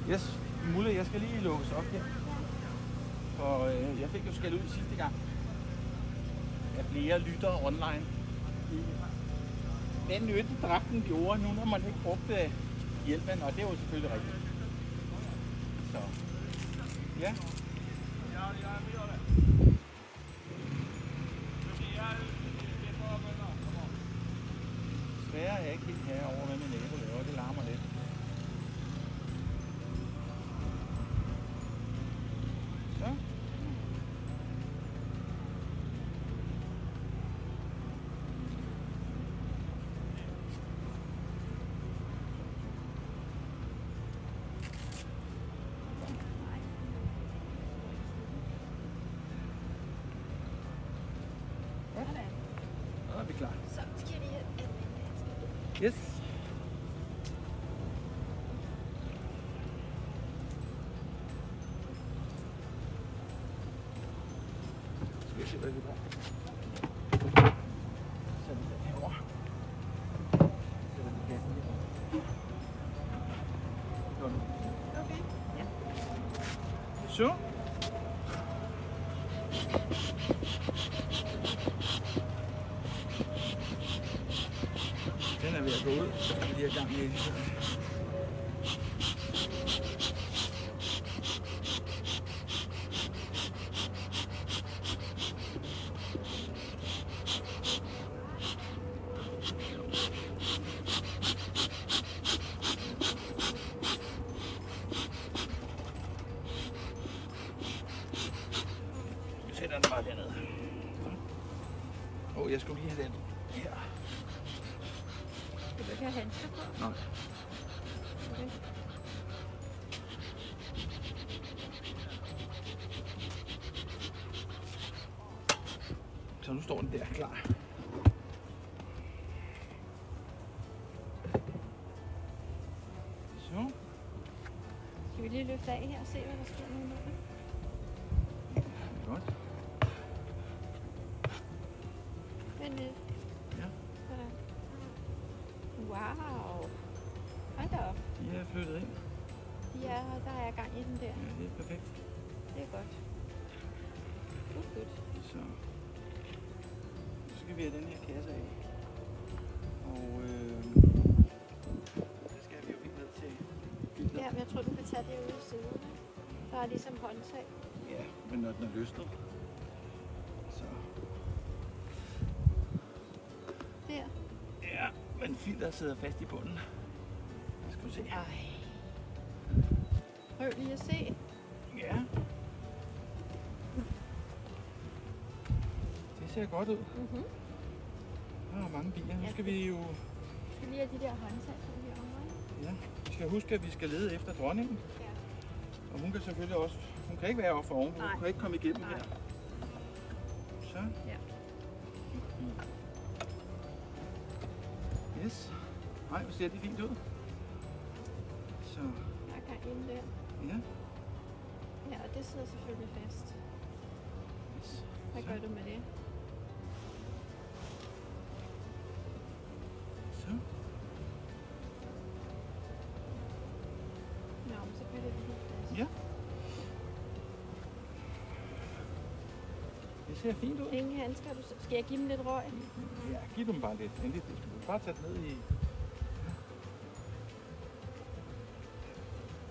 Yes, Mulle, jeg skal lige lukkes op her. Og jeg fik jo skæld ud sidste gang af flere lyttere online. Den nytte dragten gjorde, nu når man ikke brugte hjælpen, og det er jo selvfølgelig rigtigt. Så, ja. Desværre er jeg ikke helt herovre, hvad min nabo laver. Det larmer lidt. Så. Så er vi klar. Så skal vi Yes. Skal vi se, hvad vi gør. Så er vi den herovre. Sætter vi kassen her. Okay. Ja. Så. Den er ved at gå ud. Så skal vi lige have gang med det. Vi sætter den bare dernede. Jeg skulle lige have den her. Skal du ikke have handsker på? Nej. Okay. Så nu står den der klar. Så. Skal vi lige løfte af her og se, hvad der sker nu? Det er godt. Vent lidt. Ja. Sådan. Wow. Hold da op. De er flyttet ind. Ja, der er gang i den der. Ja, det er perfekt. Det er godt. Good. Så skal vi have den her kasse af. Og det skal vi jo helt ned til bilen. Ja, men jeg tror, du kan tage det ude i siden. Der er ligesom håndtag. Ja, men når den er løsnet. Så. Der. Ja, men filteret sidder fast i bunden. Lad os se. Ej. Prøv lige at se. Ja. Det ser godt ud. Mhm. Der er mange biler. Nu skal vi jo... Vi skal lige have de der håndtag på herovre. Ja, vi skal huske, at vi skal lede efter dronningen. Ja. Og hun kan selvfølgelig også... Hun kan ikke være oppe for oven. Nej. Hun kan ikke komme igennem Nej. her. Så. Ja. Yes. Nej, hvor ser det fint ud. Så. Der er gang inde der. Ja. Ja, og det sidder selvfølgelig fast. Yes. Hvad Så. gør du med det? Så. Nå, men så bliver det lige fast. Ja. Det ser fint ud. Ingen handsker. Skal jeg give dem lidt røg? Ja, giv dem bare lidt. Endelig, du skal bare tage det ned i...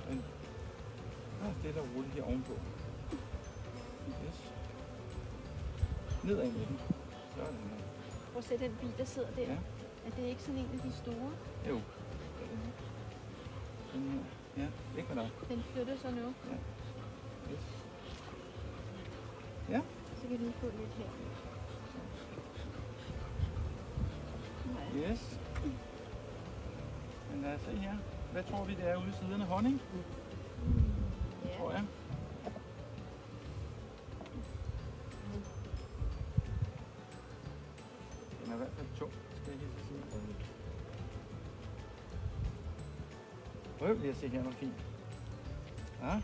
Men bare stille og roligt her ovenpå. Yes. Nedad med den. Sådan her. Prøv at se den bil, der sidder der. Ja. Er det ikke sådan en af de store? Jo. Sådan her. Ja, væk med dig. Den flytter sig nu. Yes. Ja. Så kan vi lige få lidt her. Nej. Yes. Men lad os se her. Hvad tror vi, det er ude i siden af honning? Ja. Tror jeg. Den er i hvert fald tung, skal jeg lige sige. Prøv lige at se her, hvor fint. Ja,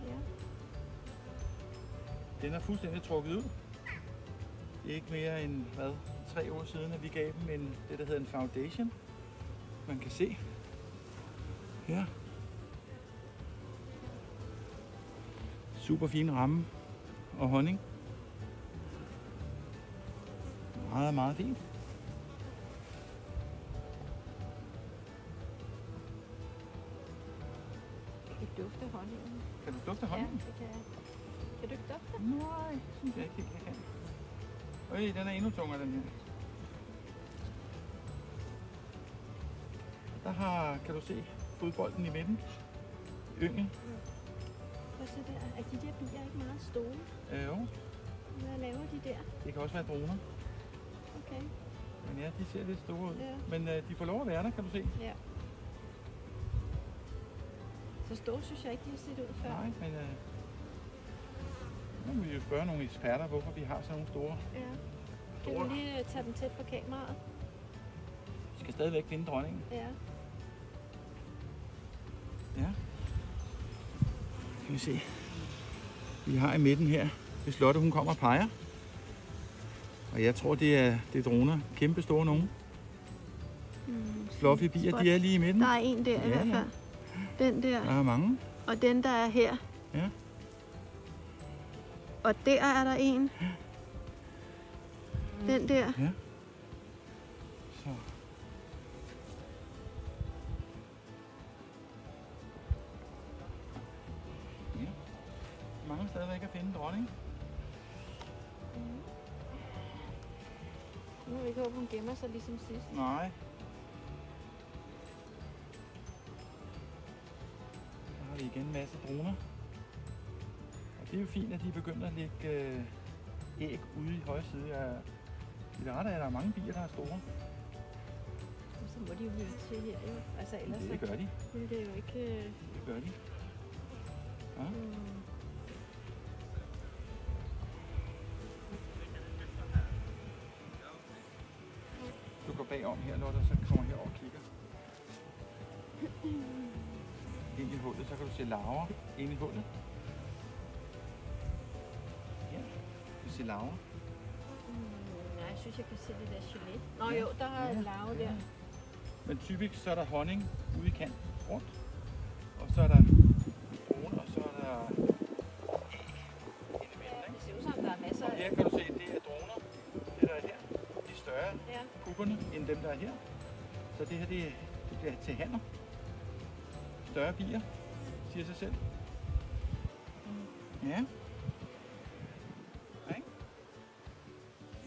Ja. den er fuldstændig trukket ud. Det er ikke mere end, 3 år siden, at vi gav dem det, der hedder en foundation. Man kan se. Ja. Super fin ramme og honning. Meget, meget fint. Kan du dufte honningen? Kan du dufte honningen? Ja, det kan jeg. Kan du ikke dufte? Nej, synes jeg ikke helt, jeg kan. Øj, den er endnu tungere, den her. Der har, kan du se, fodbolden i midten. Yngel. Prøv at se der. Er de der bier ikke meget store? Jo, Hvad laver de der? det kan også være droner. Okay. Men ja, de ser lidt store ud. Ja. Men de får lov at være der, kan du se. Ja. Så store synes jeg ikke, de har set ud før. Nej, men nu må vi jo spørge nogle eksperter, hvorfor vi har sådan nogle store. Ja. Kan du lige tage dem tæt på kameraet? Vi skal stadigvæk finde dronningen. Ja. Ja. Skal vi se. Vi har i midten her, hvis Lotte hun kommer og peger. Og jeg tror, det er droner. Kæmpe store nogen. Fluffy bier, de er lige i midten. Der er en der i hvert fald. Den der. Der er mange. Og den der er her. Ja. Og der er der en. Den der. Ja. Så. Ja. Mange stadigvæk at finde dronning. Nu vil ikke håbe, hun gemmer sig ligesom sidst. Nej. Så har vi igen en masse droner. Og det er jo fint, at de er begyndt at lægge æg ude i højre side af. Det er ret, at der er mange bier, der er store. Og så må de jo blive til her jo. Altså ellers Det gør de. så vil det jo ikke... Det gør de. Ja. Du går bagom her, Lotte, og så kommer herover og kigger. Ind i hullet, så kan du se larver ind i hullet. Ja, du ser larver. Nej, jeg synes, jeg kan se det der gelé. Nå jo, der er en larve der. Men typisk så er der honning ude i kanten rundt. Og så er der droner, og så er der æg indimellem, Det ser ud som, der er masser og af... her kan du se, det er droner. Det der er her, de er større Ja. pupperne end dem der er her. Så det her, det bliver til hanner. Større bier, siger sig selv. Ja. Ja, ikke?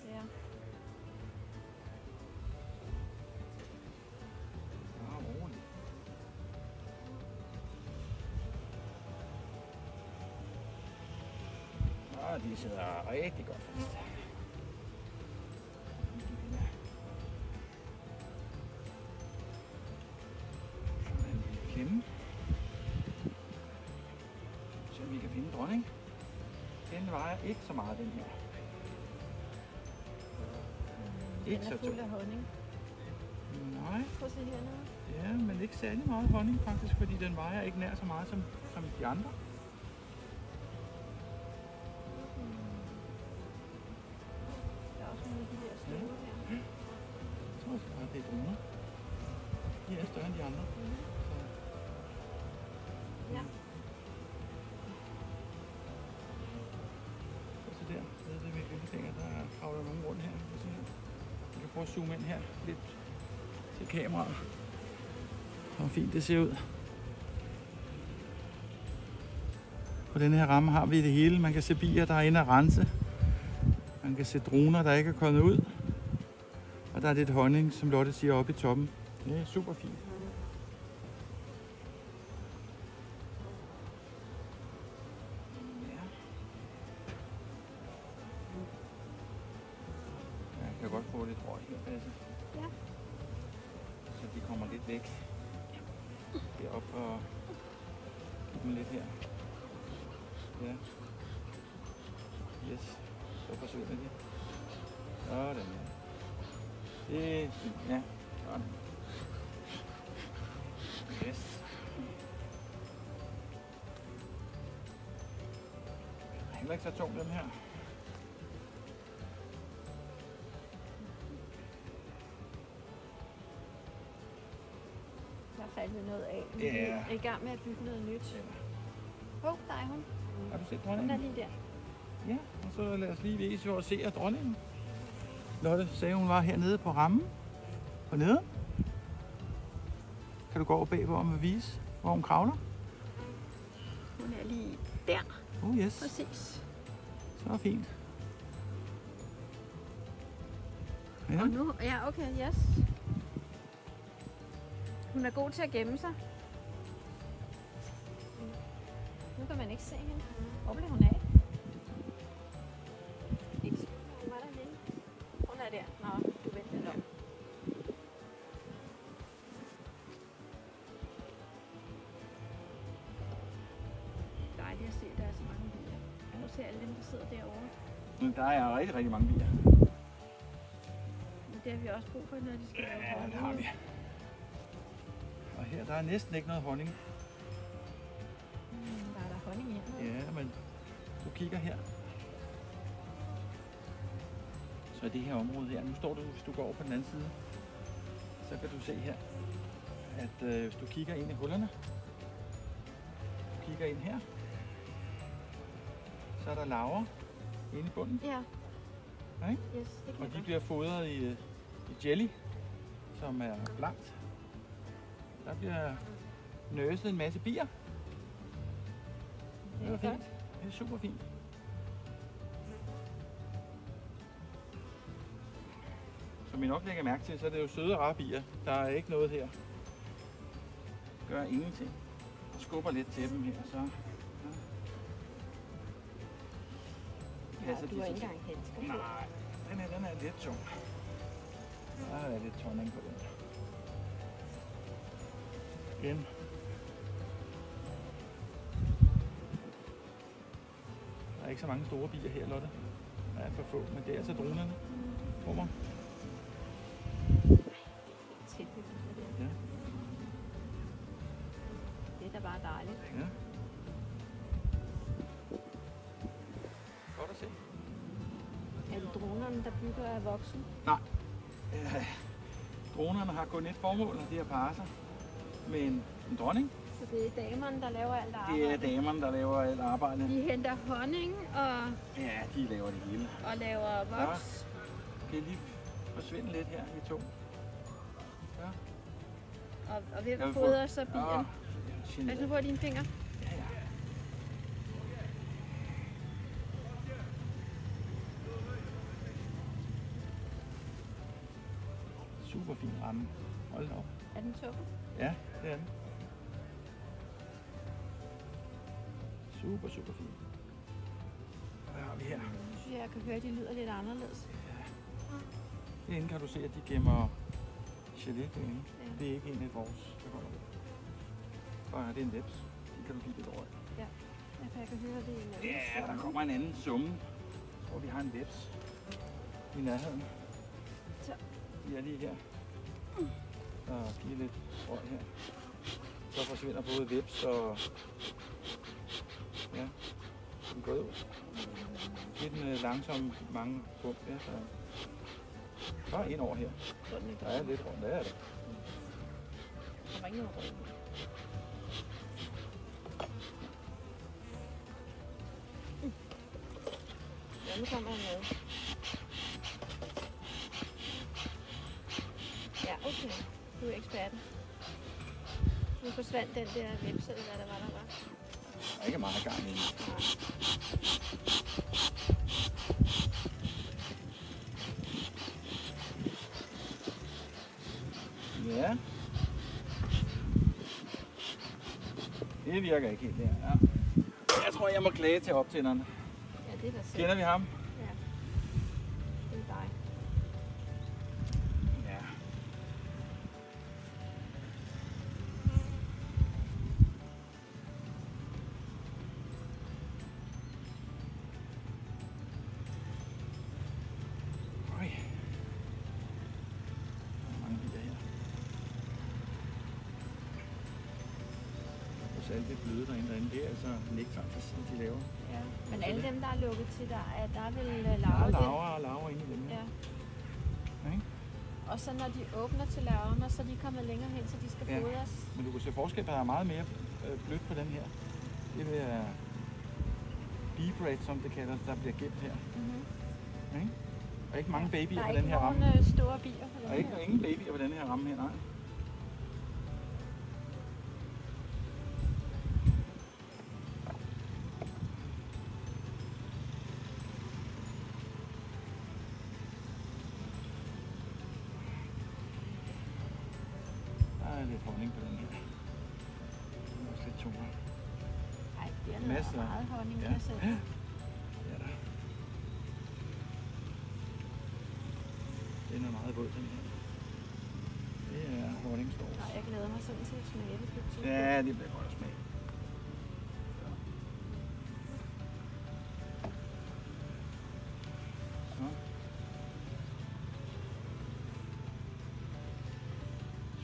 Ja. Roligt. De sidder rigtig godt fast. Sådan en lille klemme. Så vi kan finde dronning. Den vejer ikke så meget, den her. Ikke Den så er fuld tung. af honning. Nej, Prøv at se hernede. ja, men ikke særlig meget honning faktisk, fordi den vejer ikke nær så meget som de andre. Der er også nogle af de der store her. Jeg tror også bare, det er droner. De er større end de andre. Ja. Så der, nede ved mit lillefinger, der kravler nogen rundt her. Jeg kan prøve at zoome ind her lidt til kameraet. Hvor fint det ser ud. På denne her ramme har vi det hele. Man kan se bier, der er inde at rense. Man kan se droner, der ikke er kommet ud. Og der er lidt honning, som Lotte siger, oppe i toppen. Det er super fint. Jeg kan godt få lidt røg her, Basse. Ja. Så de kommer lidt væk. Derop og give dem lidt her. Ja. Yes. Så forsvinder de. Sådan her. Det er fint, ja. Sådan. Yes. Heller ikke så tung, dem her. Der faldt vi noget af. Ja. Vi er i gang med at bygge noget nyt. Hov, der er hun. Har du set Den er dronningen? lige der. Ja, og så lad os lige vise og se af dronningen. Lotte sagde, hun var hernede på rammen. På neden. Kan du gå over bagpå og vise, hvor hun kravler? Hun er lige der. Oh yes, Præcis. så fint. Ja. Og nu, ja okay, yes. Hun er god til at gemme sig. Nu kan man ikke se hende. Hvor blev hun af? Ikke så. Hun var der længe. Hun er der. Nå, du venter lidt om. Dejligt at se, at der er så mange bier. Jeg må se alle dem, der sidder derovre. Men der er rigtig, rigtig mange bier. Men det har vi også brug for, når de skal lave Ja, honning. det har vi. Og her der er næsten ikke noget honning. Der er der honning hernede. Ja, men du kigger her. Så er det her område her. Nu står du, hvis du går over på den anden side, så kan du se her, at hvis du kigger ind i hullerne, du kigger ind her, så er der larver inde i bunden. Ja. Ja, ikke? Yes, det kan Og jeg de godt. bliver fodret i jelly, som er blankt. Der bliver nøset en masse bier. Det er godt. fint. Det er super fint. Som I nok lægger mærke til, så er det jo søde og rare bier. Der er ikke noget her. Gør ingenting. Og skubber lidt til dem her, så Ja, passer du de har sig ikke til. engang handsker på. Nej, den er lidt tung. Der er lidt tårning på den. Igen. Der er ikke så mange store bier her, Lotte. Der er for få, men det er altså dronerne. Tror mig. Tilbygget det der. Ja. Det er da bare dejligt. Ja. Godt at se. Er det dronerne, der bygger af voksen? Dronerne har kun et formål, og det er at parre sig med en dronning. Så det er damerne, der laver alt Det arbejde? er damerne, der laver alt arbejde. De henter honning Ja, de laver det hele. og laver voks. Kan I lige forsvinde lidt her, I to? Ja. Og hvem Jeg vil få- fodrer så bierne? Ja, Pas generet. nu på dine fingre. Ja, ja. Super fin ramme. Hold da op. Er den tung? Ja, det er den. Super, super fin. Hvad har vi her? Nu synes jeg kan høre, at de lyder lidt anderledes. Herinde kan du se, at de gemmer gelé derinde. Ja. Det er ikke en af vores, der kommer der. Og det er en veps. Den kan du give lidt over. Ja, for jeg kan høre, det er en anden Ja, der kommer en anden summe. Jeg tror, vi har en veps i nærheden. Så. De er lige her. Og giver lidt røg her. Så forsvinder både veps og... Ja, den går ud. Giv den langsomt mange bump. Ja, så... Bare ind over her. Der er lidt rundt. Der er det. Der var ikke noget rød. Ja, nu kommer han med. Ja, okay. Du er eksperten. Nu forsvandt den der webside, hvad der var. Der er ikke meget gang i den. Ja. Det virker ikke helt der. Ja. Jeg tror, jeg må klage til optænderne. Ja, det er der selv. Kender vi ham? Ja. Det er dig. Ja. Oj. Der er mange bier her. Og alt det bløde derinde, det er altså nektar, de laver. Ja. Men alle dem, der er lukket til, der er vel Der er larver larver og larver inde i dem her. Ja. Ja, ikke? Og så når de åbner til larverne, så er de kommet længere hen, så de skal Ja. fodres. Men du kan se forskel, der er meget mere blødt på den her. Det vil secret, som det kaldes, der bliver gemt her. Mm-hmm. Ikke? Og ikke mange babyer Der er på den ikke her ramme. nogen store bier på den Og ikke, her. ingen babyer på den her ramme her, nej. Der er lidt honning på den her. Den er også lidt tungere. Nej, det er Masser. noget meget honning. Ja. Altså. Ja da. Den er meget våd, den her. Det er honningstår. Og jeg glæder mig sådan til at smage det på et tidspunkt. Ja, det bliver godt at smage. Så.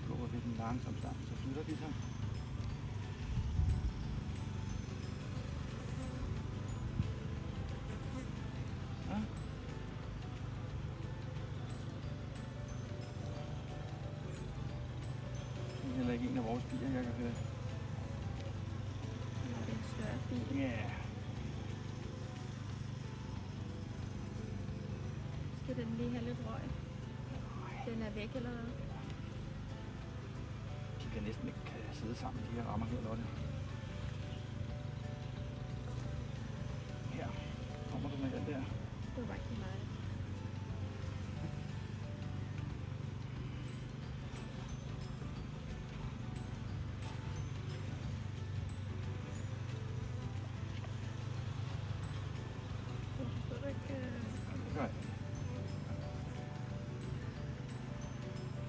Skubber vi den langsomt sammen, så flytter de sig. Ja. Det er heller ikke en af vores bier, jeg kan høre. Det er en større bi. Ja. Skal den lige have lidt røg? Den er væk eller hvad? De kan næsten ikke sidde sammen, de her rammer her, Lotte. Her kommer du med den der. Det var rigtig meget. Jeg forstår ikke. Det gør jeg.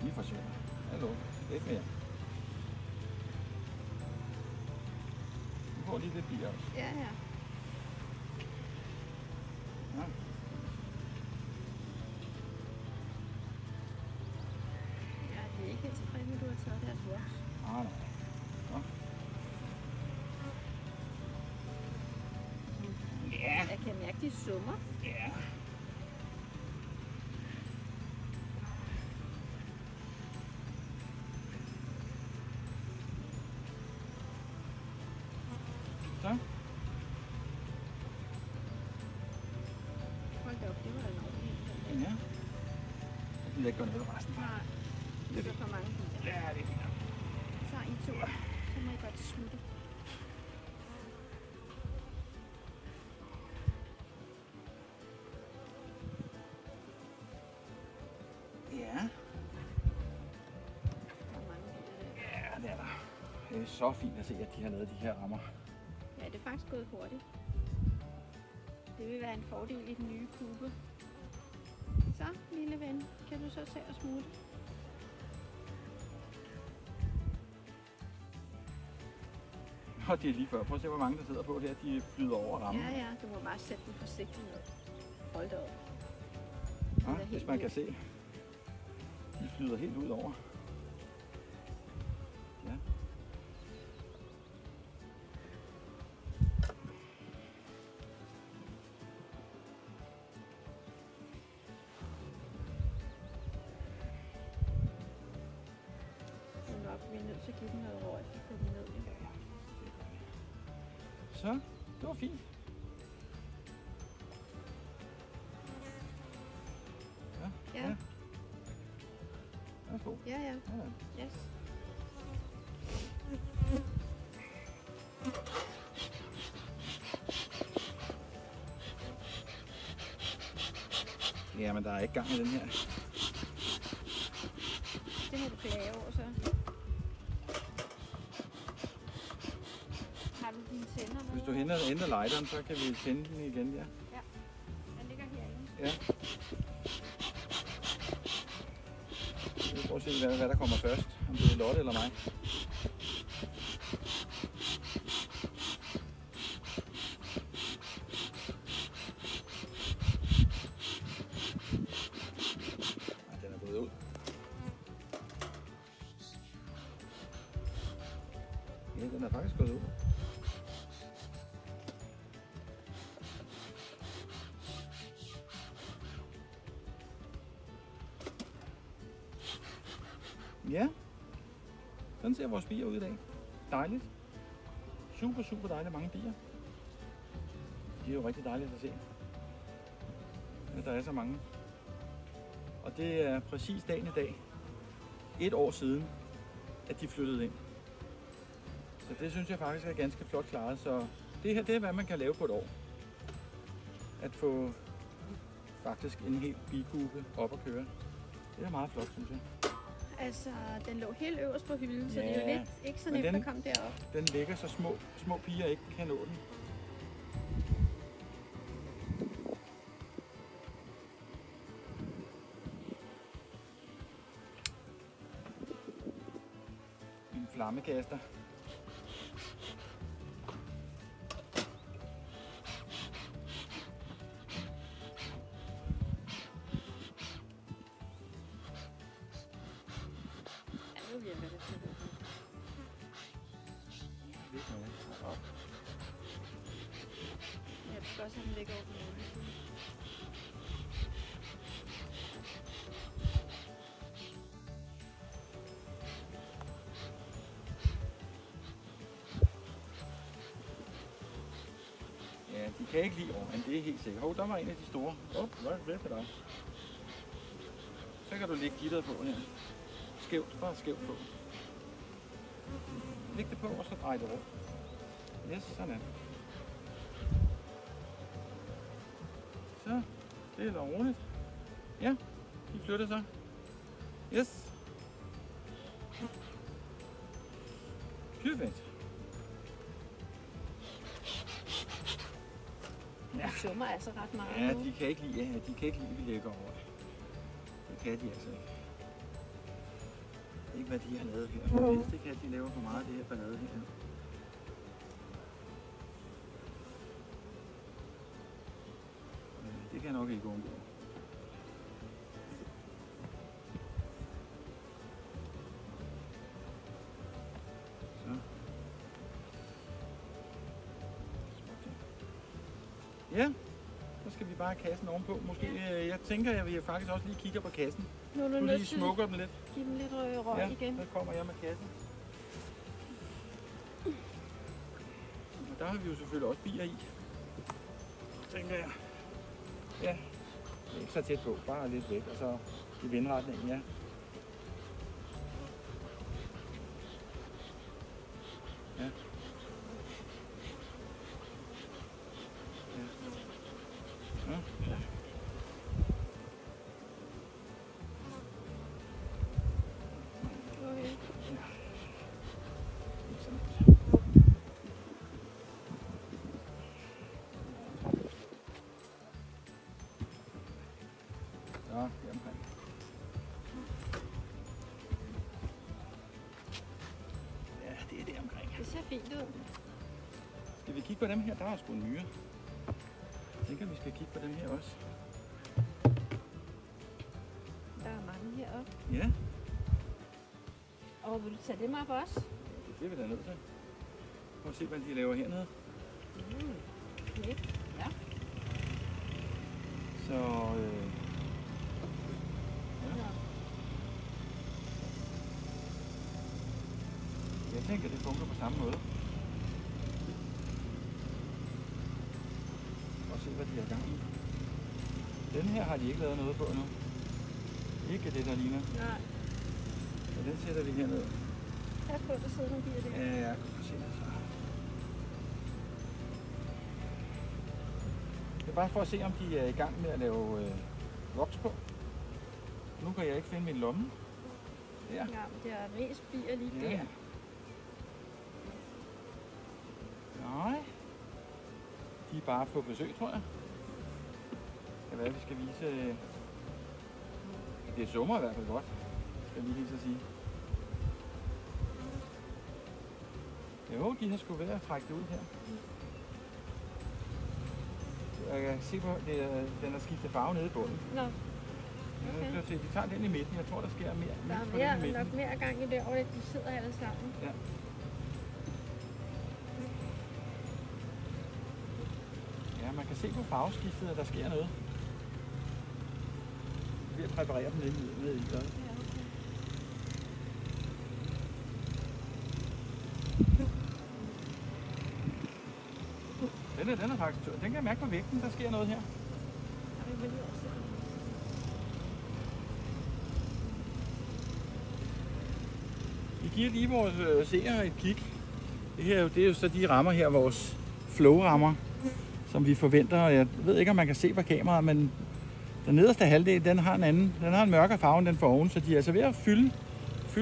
De forsvinder. Hallo, ikke mere. Du får lige lidt bier også. Ja, ja. Ja. Ja, det er ikke helt tilfreds med, at du har taget deres voks. Nej, nej. Nå. Ja. Jeg kan mærke, de summer. Ja. Så. Hold da op, det var en ordentlig. Ja. Jeg gider ikke gøre noget ved resten. Nej, det er for mange bier. Ja, det er fint. Så I to, så må I godt smutte. Ja. Der er mange bier der. Ja, det er der. Det er så fint at se, at de har lavet de her rammer. Ja, det er faktisk gået hurtigt. Det vil være en fordel i den nye kube. Så, lille ven, kan du så se og smutte? Og det er lige før. Prøv at se, hvor mange der sidder på der. De flyder over rammen. Ja, ja, du må bare sætte den forsigtigt ned. Hold da op. Ja, Det er hvis helt man kan vildt. se. De flyder helt ud over. Ja. Det er nok, vi er nødt til at give den noget røg, så får vi ned. Ja, ja. Det gør vi. Så, det var fint. Ja. Ja. Værsgo. Ja, ja. Ja. Yes. Ja, men der er ikke gang i den her. Det må du klage over, så. Har du dine tænder med? Hvis du henter lighteren, så kan vi tænde den igen, ja. Ja, den ligger herinde. Ja. Vi skal prøve at se, hvad der kommer først. Om det er Lotte eller mig. Ej, den er gået ud. Ja, den er faktisk gået ud. Ja, sådan ser vores bier ud i dag. Dejligt. Super, super dejligt mange bier. Det er jo rigtig dejligt at se, at der er så mange. Og det er præcis dagen i dag, 1 år siden, at de flyttede ind. Så det synes jeg faktisk er ganske flot klaret. Så det her, det er hvad man kan lave på et år. At få faktisk en hel bikube op at køre. Det er meget flot, synes jeg. Altså, den lå helt øverst på hylden, så Ja, det er jo lidt ikke så men nemt den- at komme derop. Den ligger så små piger ikke kan nå den. En flammekaster. Ja, nu virker det til det. Ja, du skal også have den ligge over på den anden side. Ja, de kan ikke lide overhånd, det er helt sikkert. Hov, der var en af de store. Hvad er det for dig? Så kan du lægge gitteret på her. Skævt, bare skævt på. Læg det på, og så drej det rundt. Yes, sådan. Så, det er da roligt. Ja, de flytter sig. Yes. Perfekt. Ja. De summer altså ret meget Ja, nu. de kan ikke lide, at vi lægger over. Det kan de altså ikke. Ikke hvad de har lavet her. Det kan de lave for meget af det her ballade her. Det kan jeg nok ikke undgå. Så. Ja, så skal vi bare have kassen ovenpå. Måske, jeg tænker, at vi faktisk også lige kigger på kassen. Nu er du Nu nødt lige til smukker den lidt. at give dem lidt røg igen. så kommer jeg med kassen. Og der har vi jo selvfølgelig også bier i. Tænker jeg. Ja, ikke så tæt på, bare lidt væk, og så i vindretningen, ja. Ja. Ja. Ja. Okay. Ja, det er omkring. Ja, det er det omkring. Det ser fint ud. Skal vi kigge på dem her? Der er sgu en nyre. Jeg tænker, vi skal kigge på dem her også. Der er mange heroppe. Ja, Og vil du tage dem op også? det er vi da nødt til. Prøv at se, hvad de laver hernede. Okay. Ja. Så, Ja. jeg tænker, det fungerer på samme måde. Og se, hvad de har gang i. Den her har de ikke lavet noget på nu. Ikke det, der ligner. Nej. Så den sætter vi herned. Pas på, der sidder nogle bier der. Ja, jeg kan se det så. Det er bare for at se, om de er i gang med at lave voks på. Nu kan jeg ikke finde min lomme. Der. Ja, men det er mest bier lige Ja. der. Nej. De er bare på besøg, tror jeg. Det kan være, vi skal vise... Det summer i hvert fald godt, skal vi lige så sige. Jo, de har sgu ved at trække det ud her. Jeg kan se på, den har skiftet farve nede i bunden. Nå, Okay. Jeg kan se, de tager den i midten. Jeg tror, der sker mere. der mest på er den i midten. nok mere gang i det, og de sidder alle sammen. Ja. Ja, man kan se på farveskiftet, at der sker noget. Vi er ved at præparere dem ned i der. Ja, okay. Den er faktisk tør. Den kan jeg mærke på vægten, der sker noget her. Vi giver lige vores seere et kig. Det er jo så de rammer her, vores flow-rammer, som vi forventer. Jeg ved ikke, om man kan se på kameraet, men den nederste halvdel, den har en mørkere farve end den for oven, så de er altså ved at fylde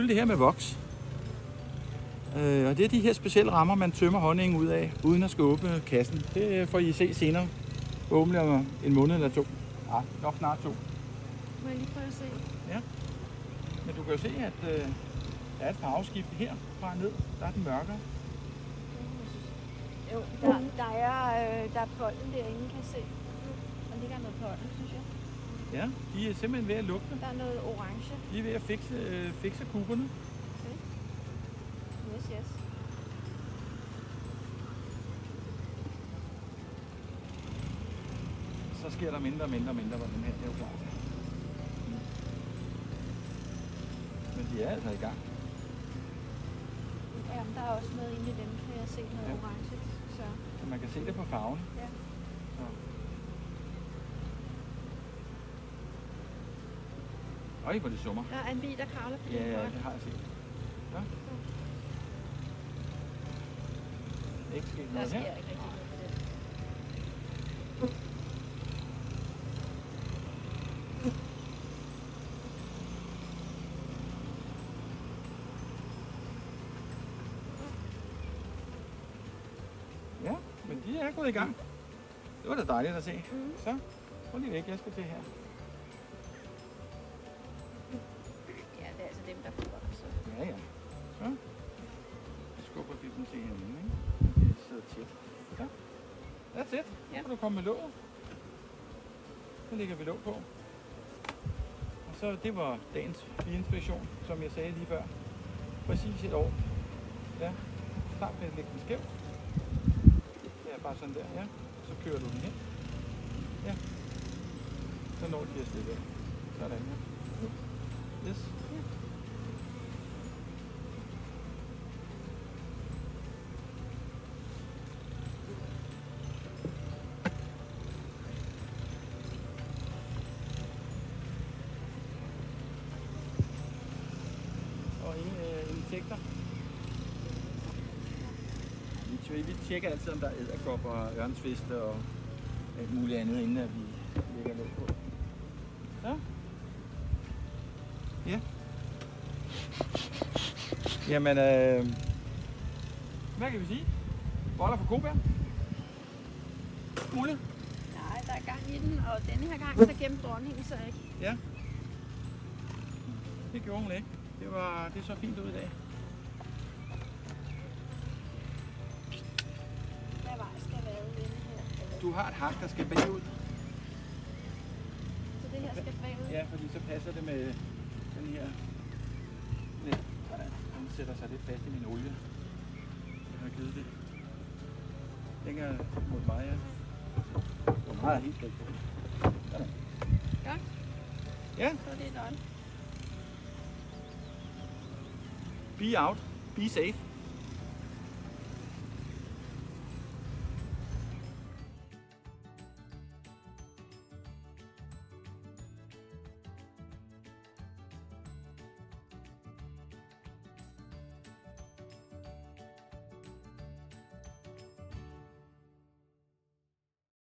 det her med voks. Og det er de her specielle rammer, man tømmer honningen ud af, uden at skulle åbne kassen. Det får I se senere. Åbne om en måned eller 2. Ja, nok snart 2. Må jeg lige prøve at se? Ja. Men du kan jo se, at der er et farveskifte her fra ned. Der er den mørkere. Jo, der er pollen derinde, kan jeg se. Der ligger noget pollen, synes jeg. Ja, de er simpelthen ved at lugte. Der er noget orange. De er ved at fikse kuberne. Okay. Yes. Så sker der mindre på den her, det er jo klart. Men de er altså i gang. Ja, der er også noget inde i dem, kan jeg se noget orange. Så man kan se det på farven. Ja. Så. Øj, hvor det summer. Der er en bil, der kravler på Ja, det har jeg set. Ja. Ikke sket Der noget sker her. ikke rigtig noget på det. Ja, men de er gået i gang. Det var da dejligt at se. Så, prøv lige væk, jeg skal til her. Ja, det er altså dem, der får så. Ja. Så. Jeg skubber vi dem til hinanden, ikke? Det sidder tæt. Så. That's it. Så kan du komme med låget. Så lægger vi låg på. Og så, det var dagens inspiration, som jeg sagde lige før. Præcis et år. Ja. Start med at lægge den skævt. Ja, bare sådan der, ja. Så kører du den hen. Ja. Så når de at slippe af. Sådan, ja. Yes. Ja. Og ingen insekter. Vi tjekker altid, om der er edderkopper og ørnsfister og alt muligt andet, inden at vi lægger låg på. Så. Ja. Jamen, hvad kan vi sige? Boller for kobær? Ulle? Nej, der er gang i den, og denne her gang, så gemte dronningen sig ikke. Ja. Det gjorde hun ikke. Det så fint ud i dag. Hvad vej skal være denne her? Du har et hak, der skal bagud. Så det her skal bagud? Ja, fordi så passer det med den her lidt. Den sætter sig lidt fast i min olie. Jeg har givet det længere mod mig, ja. Det var meget helt rigtigt. Sådan. Godt. Ja. Så er det done. Be out. Be safe.